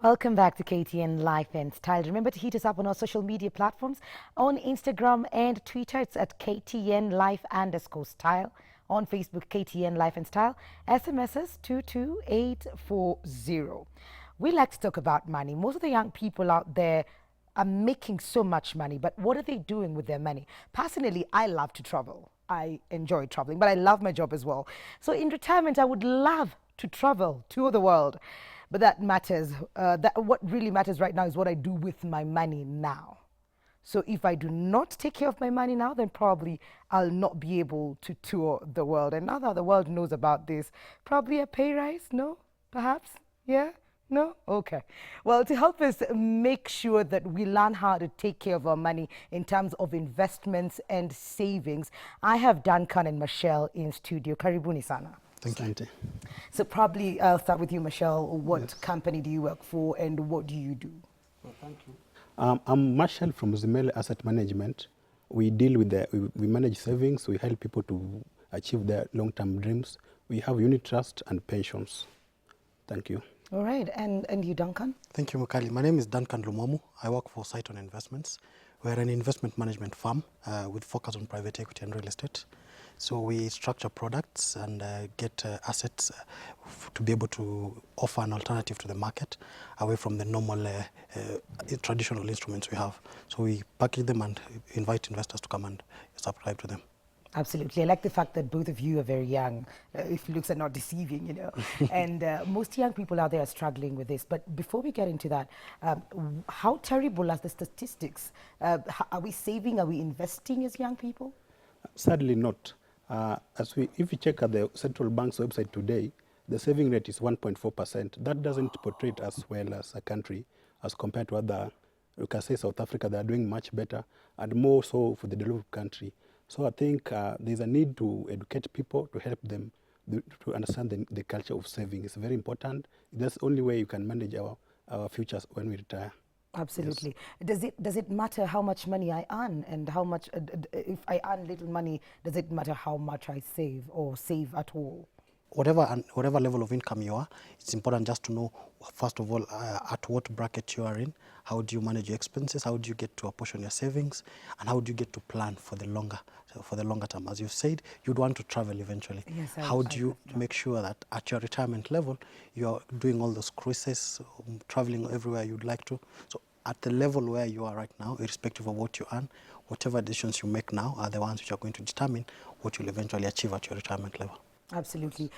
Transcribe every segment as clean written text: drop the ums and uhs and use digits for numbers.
Welcome back to KTN Life and Style. Remember to hit us up on our social media platforms on Instagram and Twitter. It's at KTN Life _ Style. On Facebook, KTN Life and Style. SMSs 22840. We like to talk about money. Most of the young people out there are making so much money, but what are they doing with their money? Personally, I love to travel. I enjoy traveling, but I love my job as well. So in retirement, I would love to travel to the world. But that matters. What really matters right now is what I do with my money now. So if I do not take care of my money now, then probably I'll not be able to tour the world. And now that the world knows about this, probably a pay rise? No? Perhaps? Yeah? No? Okay. Well, to help us make sure that we learn how to take care of our money in terms of investments and savings, I have Duncan and Michelle in studio. Karibuni sana. Thank you. So probably I'll start with you, Michelle. What Yes. company do you work for and what do you do? Well, thank you. I'm Marshall from Zimele Asset Management. We deal with we manage savings. We help people to achieve their long-term dreams. We have unit trust and pensions. Thank you. All right. And you, Duncan? Thank you, Mukali. My name is Duncan Lumomu. I work for Site on Investments. We're an investment management firm with focus on private equity and real estate. So we structure products and get assets to be able to offer an alternative to the market away from the normal traditional instruments we have. So we package them and invite investors to come and subscribe to them. Absolutely. I like the fact that both of you are very young, if looks are not deceiving, you know. And most young people out there are struggling with this. But before we get into that, how terrible are the statistics? Are we saving? Are we investing as young people? Sadly not. If you check at the central bank's website today, the saving rate is 1.4%. That doesn't portray it as well as a country as compared to other, you can say South Africa, they are doing much better and more so for the developed country. So I think there's a need to educate people to help them to understand the culture of saving. It's very important. That's the only way you can manage our futures when we retire. Absolutely. Yes. Does it matter how much money I earn and how much, if I earn little money, does it matter how much I save or save at all? Whatever level of income you are, it's important just to know, first of all, at what bracket you are in, how do you manage your expenses, how do you get to apportion your savings, and how do you get to plan for the longer term. As you've said, you'd want to travel eventually. Yes, how do you make sure that at your retirement level, you're doing all those cruises, traveling everywhere you'd like to? So at the level where you are right now, irrespective of what you earn, whatever decisions you make now are the ones which are going to determine what you'll eventually achieve at your retirement level. Absolutely.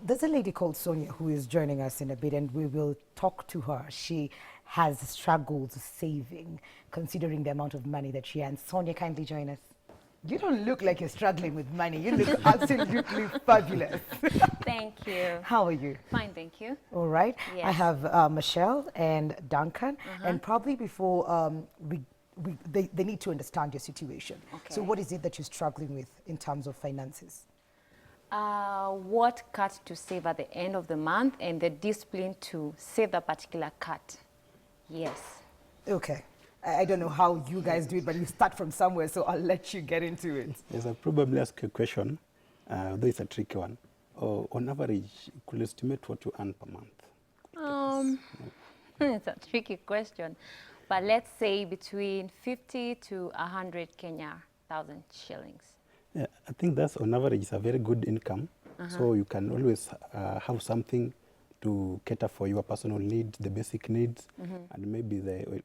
There's a lady called Sonia who is joining us in a bit, and we will talk to her. She has struggled saving, considering the amount of money that she earns. Sonia, kindly join us. You don't look like you're struggling with money. You look absolutely fabulous. Thank you. How are you? Fine, thank you. All right. Yes. I have Michelle and Duncan, and probably before they need to understand your situation. Okay. So what is it that you're struggling with in terms of finances? What cut to save at the end of the month and the discipline to save the particular cut. Yes. Okay. I don't know how you guys do it, but you start from somewhere, so I'll let you get into it. Yes, I'll probably ask a question, though it's a tricky one. On average, you could estimate what you earn per month? It's a tricky question, but let's say between 50 to 100 thousand shillings. Yeah, I think that's on average is a very good income. So you can always have something to cater for your personal needs, the basic needs, and maybe we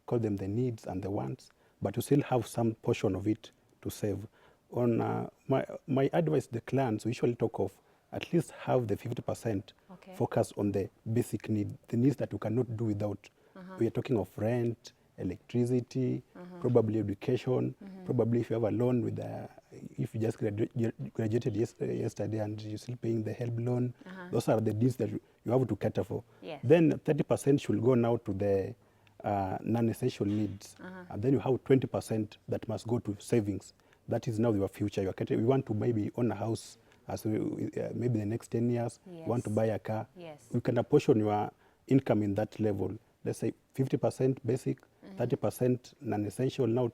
call them the needs and the wants, but you still have some portion of it to save. On my advice to the clients, we usually talk of at least have the 50% focus on the basic need, the needs that you cannot do without. We are talking of rent, electricity, probably education, probably if you have a loan with if you just graduated yesterday and you're still paying the HELP loan, those are the needs that you have to cater for. Yes. Then 30% should go now to the non-essential needs, and then you have 20% that must go to savings. That is now your future. We want to maybe own a house as maybe the next 10 years, Yes. you want to buy a car. Yes. You can apportion your income in that level. Let's say 50% basic, 30% non-essential. Now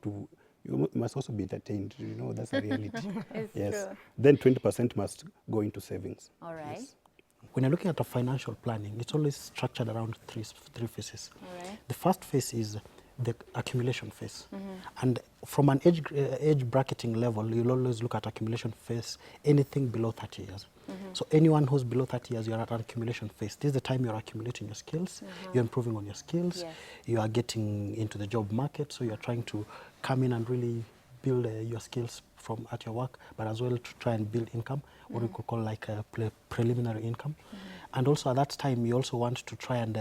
you must also be entertained. You know, that's a reality. It's yes. true. Then 20% must go into savings. All right. Yes. when you're looking at a financial planning, it's always structured around three phases. All right. The first phase is the accumulation phase. And from an age bracketing level, you'll always look at accumulation phase, anything below 30 years. So anyone who's below 30 years, you're at an accumulation phase. This is the time you're accumulating your skills, you're improving on your skills, Yes. you are getting into the job market, so you're trying to come in and really build your skills from at your work, but as well to try and build income, what we could call like a preliminary income. And also at that time, you also want to try and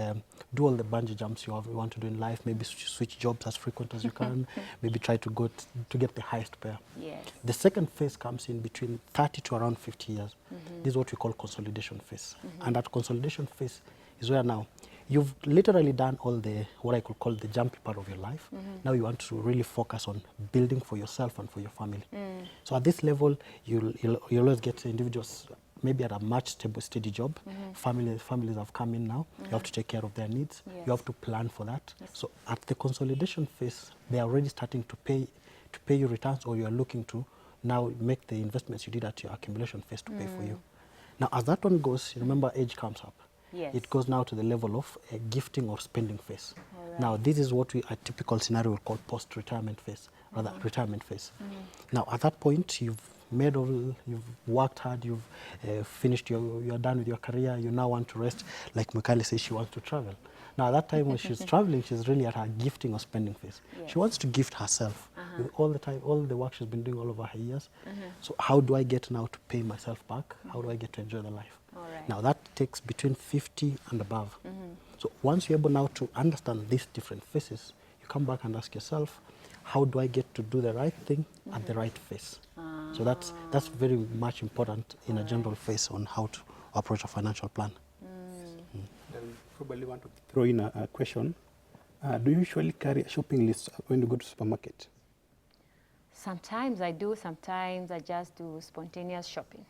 do all the bungee jumps you want to do in life, maybe switch jobs as frequent as you can, maybe try to go to get the highest pair. Yes. The second phase comes in between 30 to around 50 years. This is what we call consolidation phase. And that consolidation phase is where now you've literally done all the, what I could call the jumpy part of your life. Now you want to really focus on building for yourself and for your family. So at this level, you'll always get individuals maybe at a much stable, steady job. Families have come in now. You have to take care of their needs. Yes. You have to plan for that. So at the consolidation phase, they are already starting to pay you returns, or you are looking to now make the investments you did at your accumulation phase to pay for you. Now, as that one goes, remember age comes up. Yes. It goes now to the level of a gifting or spending phase. All right. Now, this is what a typical scenario we call post-retirement phase, rather retirement phase. Now, at that point, you've worked hard, you've finished, you're done with your career, you now want to rest. Like Mikali says, she wants to travel. Now, at that time when she's traveling, she's really at her gifting or spending phase. Yes. She wants to gift herself with all the work she's been doing all over her years. So how do I get now to pay myself back? How do I get to enjoy the life? All right. Now, that takes between 50 and above. So once you're able now to understand these different phases, you come back and ask yourself, how do I get to do the right thing at the right phase? So that's very much important in a general phase on how to approach a financial plan. I probably want to throw in a question. Do you usually carry a shopping list when you go to supermarket? Sometimes I do, sometimes I just do spontaneous shopping.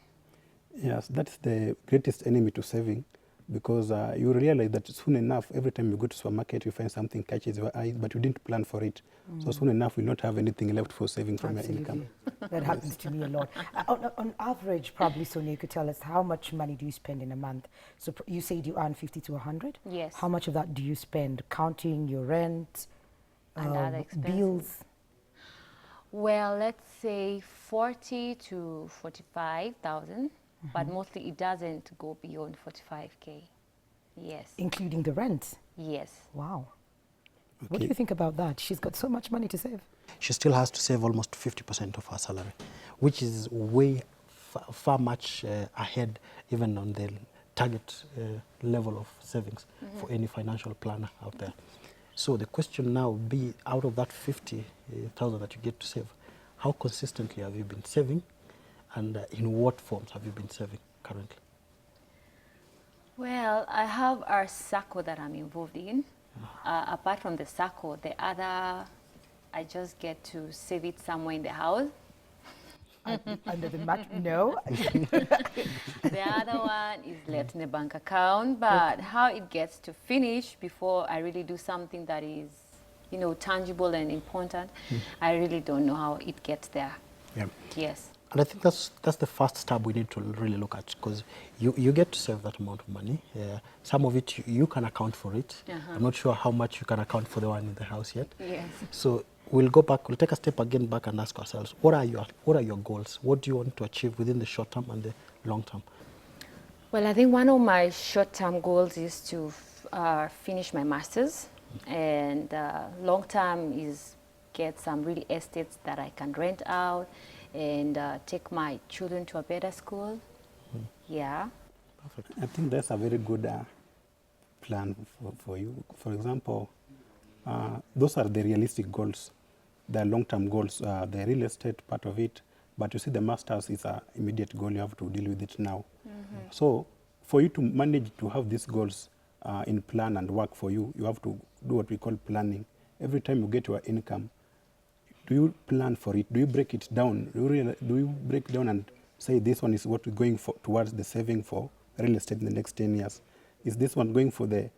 Yes, that's the greatest enemy to saving, because you realize that soon enough, every time you go to supermarket, you find something catches your eye, but you didn't plan for it. So soon enough, you'll not have anything left for saving from your income. That happens to me a lot. On average, probably, Sonia, you could tell us how much money do you spend in a month? So you said you earn 50 to 100? Yes. How much of that do you spend counting your rent, And other expenses. bills? Well, let's say 40 to 45,000, but mostly it doesn't go beyond 45K. Yes. Including the rent? Yes. Wow. What do Okay. you think about that? She's got so much money to save. She still has to save almost 50% of her salary, which is way far much ahead even on the target level of savings for any financial planner out there. So the question now would be, out of that 50,000 that you get to save, how consistently have you been saving, and in what forms have you been saving currently? Well, I have our SACCO that I'm involved in. Apart from the SACCO, the other, I just get to save it somewhere in the house. Under the mat? No. The other one is left in a bank account, but how it gets to finish before I really do something that is, you know, tangible and important, I really don't know how it gets there. Yeah. Yes. And I think that's the first step we need to really look at, because you get to save that amount of money. Some of it you can account for it. I'm not sure how much you can account for the one in the house yet. Yes. So we'll go back. We'll take a step again back and ask ourselves, what are your goals? What do you want to achieve within the short term and the long term? Well, I think one of my short-term goals is to finish my master's, and long-term is get some really estates that I can rent out and take my children to a better school. Yeah. Perfect. I think that's a very good plan for you. For example, those are the realistic goals, the long-term goals, the real estate part of it. But you see, the masters is an immediate goal. You have to deal with it now. So for you to manage to have these goals in plan and work for you, you have to do what we call planning. Every time you get your income, do you plan for it? Do you break it down? Do you break down and say this one is what we're going for towards the saving for real estate in the next 10 years? Is this one going for the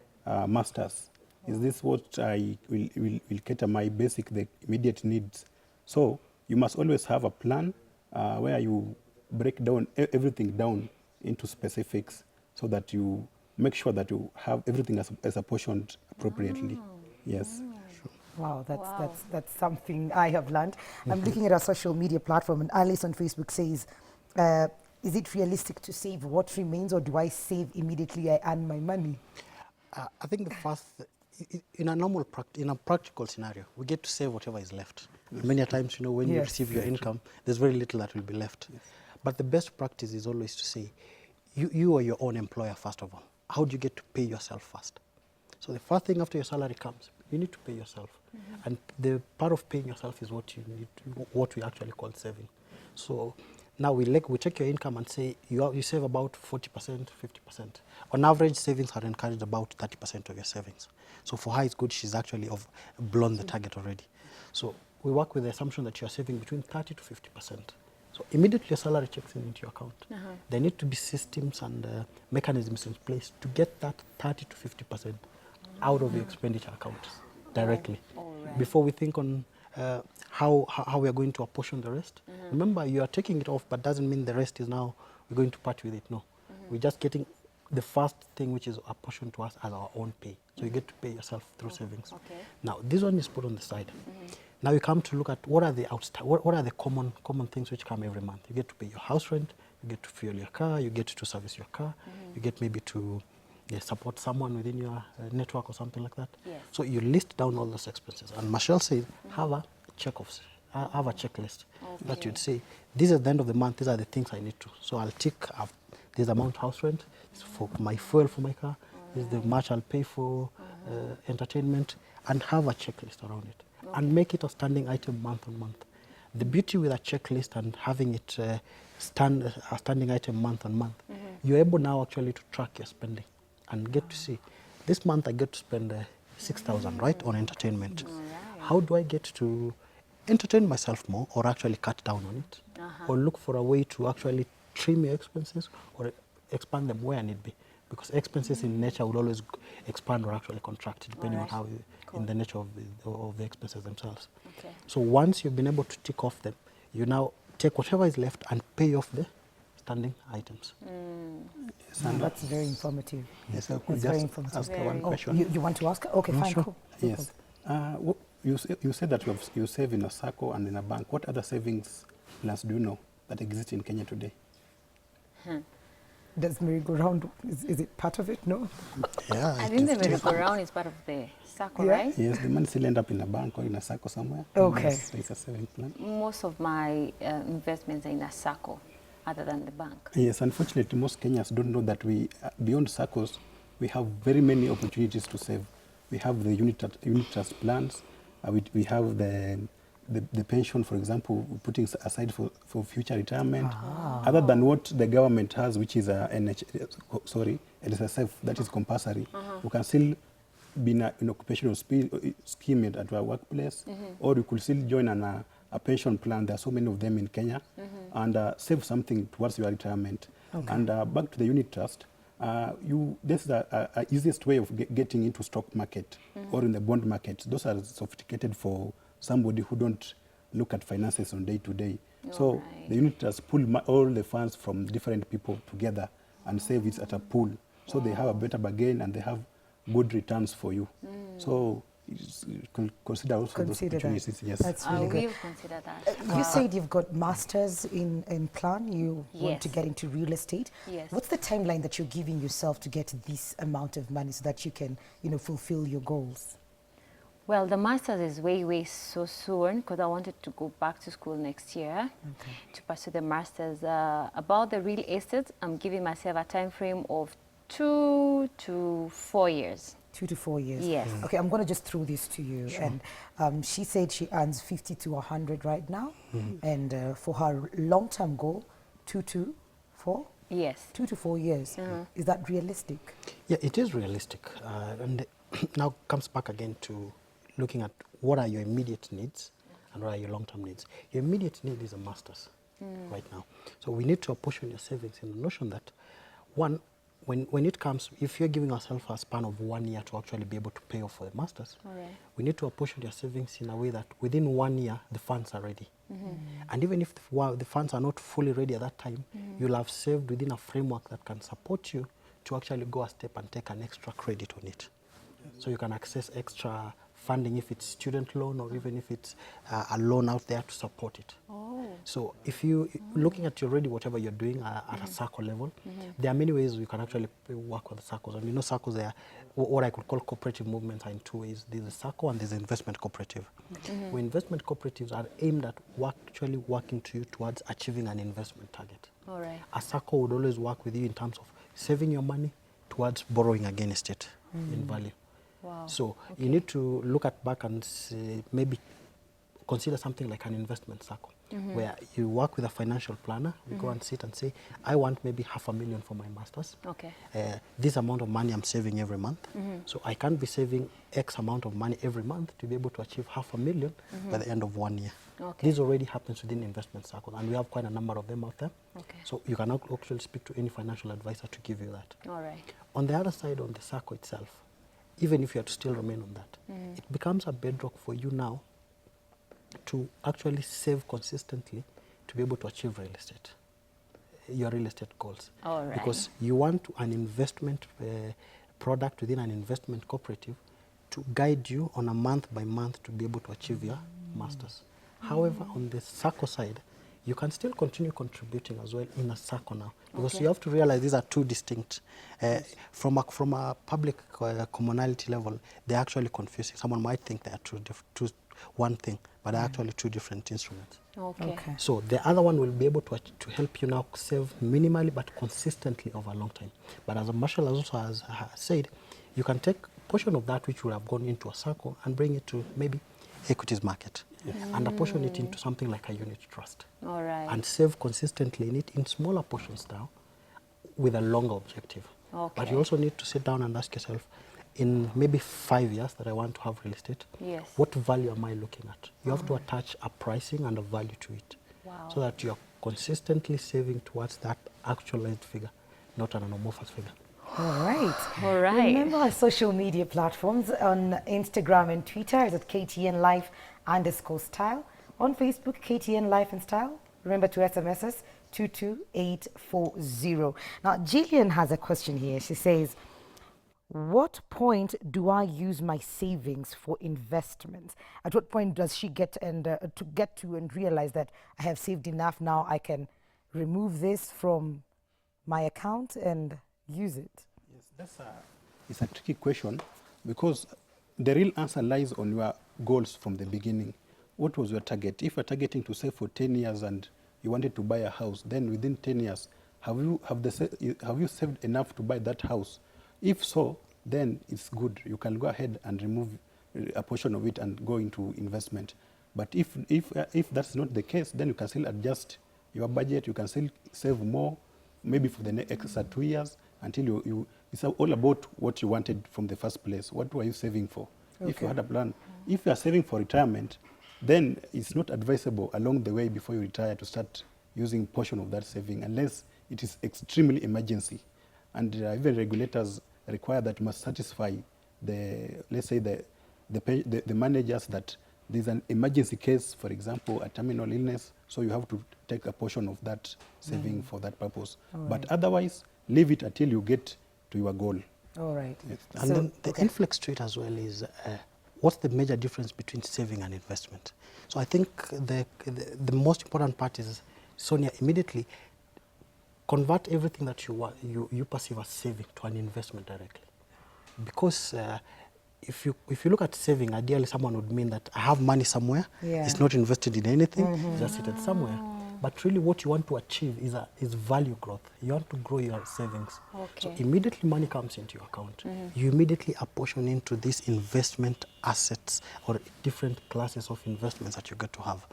masters? Is this what I will cater my basic, the immediate needs? So you must always have a plan where you break down everything down into specifics. so that you make sure that you have everything as apportioned appropriately. Yes. Wow, Wow. that's something I have learned. I'm looking at our social media platform, and Alice on Facebook says, "Is it realistic to save what remains, or do I save immediately I earn my money?" I think the first, in a normal, in a practical scenario, we get to save whatever is left. Many a times, you know, when you Yes. receive your income, there's very little that will be left. But the best practice is always to say, you are your own employer, first of all. How do you get to pay yourself first? So the first thing after your salary comes, you need to pay yourself. And the part of paying yourself is what you need, what we actually call saving. So now we take your income and say you save about 40%, 50%. On average, savings are encouraged about 30% of your savings. So for her, it's good. She's actually blown the target already. So we work with the assumption that you're saving between 30 to 50%. So immediately your salary checks into your account. There need to be systems and mechanisms in place to get that 30 to 50% out of the expenditure account directly. Before we think on how we are going to apportion the rest. Remember, you are taking it off, but doesn't mean the rest is now we're going to part with it. No, we're just getting the first thing, which is apportioned to us as our own pay. So you get to pay yourself through savings. Okay. Now this one is put on the side. Now you come to look at what are the what are the common things which come every month. You get to pay your house rent, you get to fuel your car, you get to service your car, you get maybe to support someone within your network or something like that. Yes. So you list down all those expenses. And Michelle said, have a checklist that you'd say, this is the end of the month, these are the things I need to. So I'll tick up this amount house rent, this is for my fuel for my car, this is the much I'll pay for entertainment, and have a checklist around it. And make it a standing item month on month. The beauty with a checklist and having it a standing item month on month, you're able now actually to track your spending and get to see, this month I get to spend 6,000, right, on entertainment. How do I get to entertain myself more, or actually cut down on it, or look for a way to actually trim your expenses or expand them where I need be? Because expenses in nature will always expand or actually contract depending on how in the nature of the expenses themselves. Okay. So once you've been able to tick off them, you now take whatever is left and pay off the standing items. Yes, and That's very informative. yes, I could That's very just informative. ask one Oh, question. you want to ask? Okay, fine, sure. cool. Yes. You said that you save in a SACCO and in a bank. What other savings plans do you know that exist in Kenya today? Does merry-go-round, is it part of it? No? Yeah, I it think the is. merry-go-round is part of the circle, Yeah. right? Yes, the money still end up in a bank or in a SACCO somewhere. Okay. Yes, so it's a saving plan. Most of my investments are in a circle, other than the bank. Yes, unfortunately, most Kenyans don't know that we, beyond SACCOs, we have very many opportunities to save. We have the unit trust plans. We have the pension, for example, putting aside for future retirement. Other than what the government has, which is NSSF, that is compulsory. We can still be in an occupational scheme at our workplace, or you could still join a pension plan. There are so many of them in Kenya, and save something towards your retirement. Okay. And back to the unit trust, this is the easiest way of getting into stock market or in the bond market. Those are sophisticated for somebody who don't look at finances on day to day. So Right. the unit trust pull all the funds from different people together and save it at a pool. So they have a better bargain and they have good returns for you. So consider also those Consider that. opportunities. Yes. That's I really good. will consider that. You said you've got masters in plan. You want to Yes. get into real estate. Yes. What's the timeline that you're giving yourself to get this amount of money so that you can, fulfill your goals? Well, the master's is way so soon because I wanted to go back to school next year to pursue the master's. About the real estate, I'm giving myself a time frame of 2 to 4 years. 2 to 4 years. Yes. Okay, I'm going to just throw this to you. And she said she earns 50 to 100 right now. And for her long-term goal, 2 to 4? Yes. 2 to 4 years. Is that realistic? Yeah, it is realistic. And now comes back again to looking at what are your immediate needs and what are your long-term needs. Your immediate need is a master's right now. So we need to apportion your savings in the notion that, one, when it comes, if you're giving yourself a span of 1 year to actually be able to pay off for the master's, we need to apportion your savings in a way that within 1 year, the funds are ready. And even if the funds are not fully ready at that time, you'll have saved within a framework that can support you to actually go a step and take an extra credit on it. So you can access extra funding if it's student loan or even if it's a loan out there to support it. So if you looking at already whatever you're doing at a circle level, there are many ways you can actually work with the circles. And you know, circles, they are what I could call cooperative movements are in two ways. There's a circle and there's an investment cooperative. Where investment cooperatives are aimed at actually working to you towards achieving an investment target. All right. A circle would always work with you in terms of saving your money towards borrowing against it in value. Wow. So you need to look at back and maybe consider something like an investment circle, where you work with a financial planner. You go and sit and say, I want maybe $500,000 for my master's. Okay. This amount of money I'm saving every month. So I can't be saving X amount of money every month to be able to achieve $500,000 by the end of 1 year. Okay. This already happens within investment circles, and we have quite a number of them out there. Okay. So you can actually speak to any financial advisor to give you that. All right. On the other side, on the circle itself, even if you have to still remain on that, it becomes a bedrock for you now to actually save consistently to be able to achieve real estate, your real estate goals. All right. Because you want an investment product within an investment cooperative to guide you on a month by month to be able to achieve your masters. However, on the circle side, you can still continue contributing as well in a circle now, because you have to realize these are two distinct. From a public commonality level, they're actually confusing. Someone might think they are one thing, but they're actually two different instruments. Okay. So the other one will be able to help you now save minimally but consistently over a long time. But as Marshall also has said, you can take a portion of that which would have gone into a circle and bring it to maybe equities market, and apportion it into something like a unit trust. All right. And save consistently in it in smaller portions now with a longer objective. Okay. But you also need to sit down and ask yourself, in maybe 5 years that I want to have real estate, Yes. what value am I looking at? You have to attach a pricing and a value to it, Wow. so that you're consistently saving towards that actualized figure, not an amorphous figure. All right. All right. Remember our social media platforms on Instagram and Twitter is at KTN Life _style. On Facebook, KTN Life and Style. Remember to SMS us 22840. Now, Jillian has a question here. She says, what point do I use my savings for investments? At what point does she get and realize that I have saved enough, now I can remove this from my account and use it? Yes, it's a tricky question, because the real answer lies on your goals from the beginning. What was your target? If you're targeting to save for 10 years and you wanted to buy a house, then within 10 years, have you saved enough to buy that house? If so, then it's good. You can go ahead and remove a portion of it and go into investment. But if that's not the case, then you can still adjust your budget. You can still save more, maybe for the next extra 2 years, until it's all about what you wanted from the first place. What were you saving for? Okay. If you had a plan, if you are saving for retirement, then it's not advisable along the way before you retire to start using portion of that saving, unless it is extremely emergency. And even regulators require that you must satisfy let's say the managers that there's an emergency case, for example, a terminal illness, so you have to take a portion of that saving for that purpose. Right. But otherwise, leave it until you get to your goal. All right. Yes. And then the influx to it as well is what's the major difference between saving and investment? So I think the most important part is, Sonia, immediately convert everything that you perceive as saving to an investment directly. Because if you look at saving, ideally someone would mean that I have money somewhere, it's not invested in anything, it's just seated somewhere. But really what you want to achieve is value growth. You want to grow your savings. Okay. So immediately money comes into your account. You immediately apportion into these investment assets or different classes of investments that you get to have.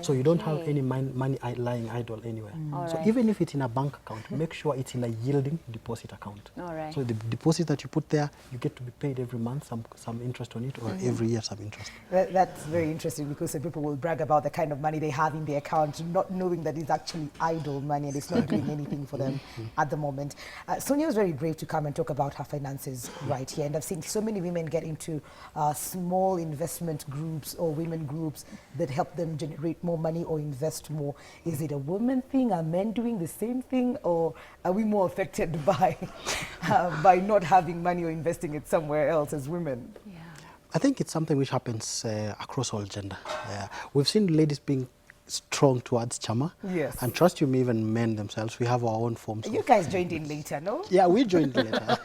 So you don't have any money lying idle anywhere. So even if it's in a bank account, make sure it's in a yielding deposit account. All right. So the deposit that you put there, you get to be paid every month some interest on it, or every year some interest. That's very interesting, because some people will brag about the kind of money they have in their account, not knowing knowing that it's actually idle money and it's not doing anything for them at the moment. Sonia was very brave to come and talk about her finances right here, and I've seen so many women get into small investment groups or women groups that help them generate more money or invest more. Is it a woman thing? Are men doing the same thing, or are we more affected by by not having money or investing it somewhere else as women? Yeah. I think it's something which happens across all gender. We've seen ladies being strong towards chama. Yes. And trust you me, even men themselves, we have our own forms. You guys joined in later, no? Yeah, we joined later.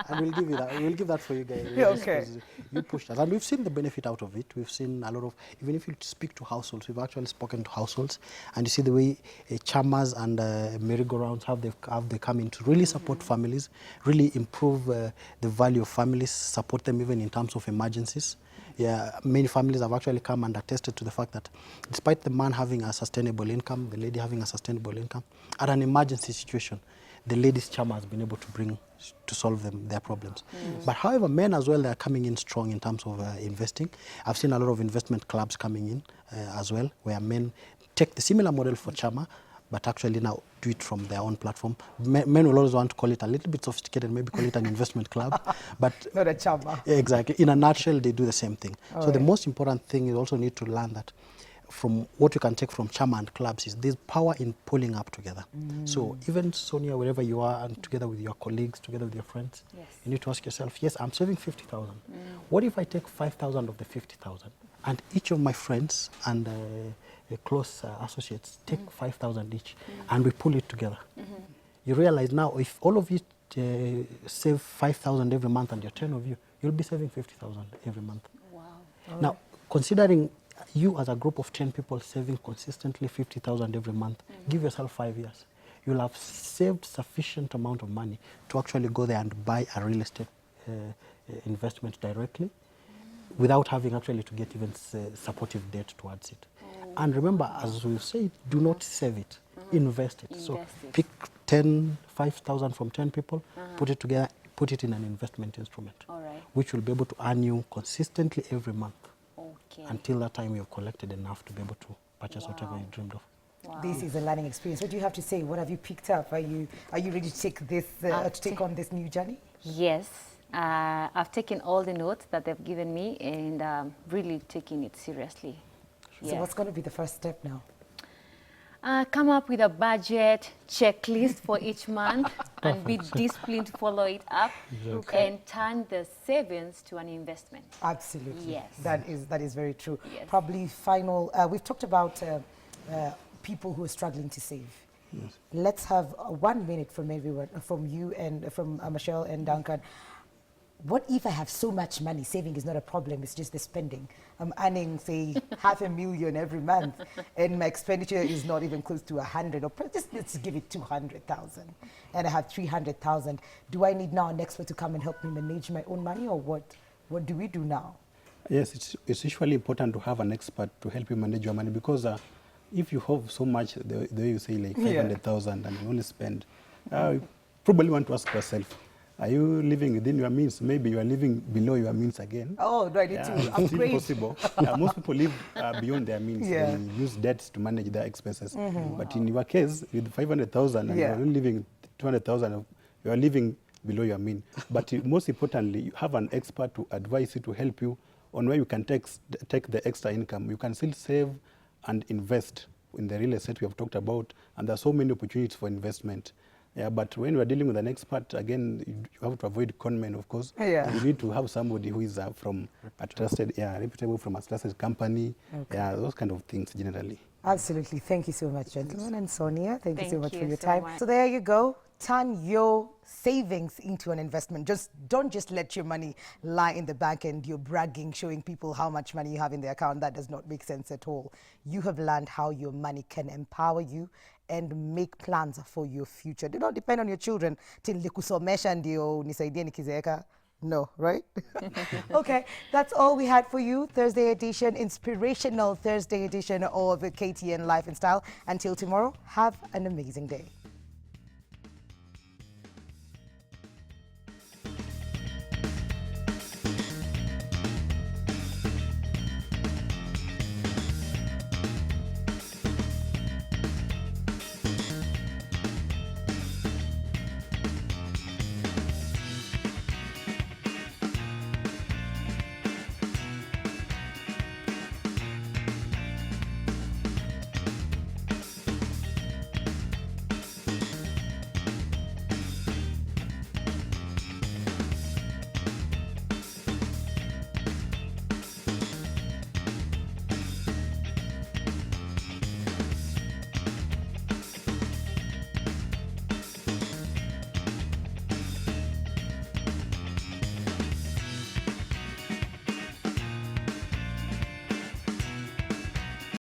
And we'll give you that. We'll give that for you guys. Yeah, okay. You pushed us. And we've seen the benefit out of it. We've seen a lot of, even if you speak to households, we've actually spoken to households, and you see the way chamas and merry-go-rounds, how they come in to really support families, really improve the value of families, support them even in terms of emergencies. Yeah, many families have actually come and attested to the fact that despite the man having a sustainable income, the lady having a sustainable income, at an emergency situation, the lady's chama has been able to bring to solve their problems. But however, men as well, they are coming in strong in terms of investing. I've seen a lot of investment clubs coming in as well, where men take the similar model for chama, but actually now do it from their own platform. Men will always want to call it a little bit sophisticated, maybe call it an investment club, but Not a chama. exactly. In a nutshell, they do the same thing. All so the right. most important thing you also need to learn that from what you can take from chama and clubs is there's power in pulling up together. So even Sonia, wherever you are, and together with your colleagues, together with your friends, Yes. you need to ask yourself, yes, I'm saving 50,000. What if I take 5,000 of the 50,000 and each of my friends and close associates take 5,000 each and we pull it together? You realize now if all of you save 5,000 every month and you're 10 of you, you'll be saving 50,000 every month. Wow. Now, considering you as a group of 10 people saving consistently 50,000 every month, give yourself 5 years. You'll have saved sufficient amount of money to actually go there and buy a real estate investment directly without having actually to get even supportive debt towards it. And remember, as we say, do not save it, invest it. So Invest it. pick 5,000 from 10 people, put it together, put it in an investment instrument, All right. which will be able to earn you consistently every month Okay. until that time you've collected enough to be able to purchase whatever you dreamed of. Wow. This is a learning experience. What do you have to say? What have you picked up? Are you ready to take this to take on this new journey? Yes. I've taken all the notes that they've given me and really taking it seriously. So what's going to be the first step now? Come up with a budget checklist for each month and be disciplined to follow it up and turn the savings to an investment. Absolutely. Yes. That is very true. Yes. Probably final. We've talked about people who are struggling to save. Yes. Let's have 1 minute from everyone, from you and from Michelle and Duncan. What if I have so much money? Saving is not a problem, it's just the spending. I'm earning, say, 500,000 every month, and my expenditure is not even close to 100, or just let's give it 200,000, and I have 300,000. Do I need now an expert to come and help me manage my own money, or what do we do now? Yes, it's usually important to have an expert to help you manage your money, because if you have so much, the way you say like 500,000 and you only spend, you probably want to ask yourself, are you living within your means? Maybe you are living below your means again. Oh, do I need to upgrade? It's impossible. Most people live beyond their means. Yeah. They use debts to manage their expenses. But in your case, with 500,000 and Yeah. you're only living 200,000, you are living below your mean. But most importantly, you have an expert to advise you, to help you on where you can take the extra income. You can still save and invest in the real estate we have talked about, and there are so many opportunities for investment. Yeah, but when we are dealing with an expert, again, you have to avoid conmen, of course. Yeah. You need to have somebody who is from a trusted, reputable, from a trusted company. Okay. Yeah, those kind of things generally. Absolutely. Thank you so much, gentlemen. And Sonia, thank you so Thank much you for your so time. much. So there you go. Turn your savings into an investment. Don't just let your money lie in the bank and you're bragging, showing people how much money you have in the account. That does not make sense at all. You have learned how your money can empower you and make plans for your future. Do not depend on your children till nikusomesha ndio nisaidie nikizeeka. No, right? Okay, that's all we had for you. Thursday edition, inspirational Thursday edition of KTN Life and Style. Until tomorrow, have an amazing day.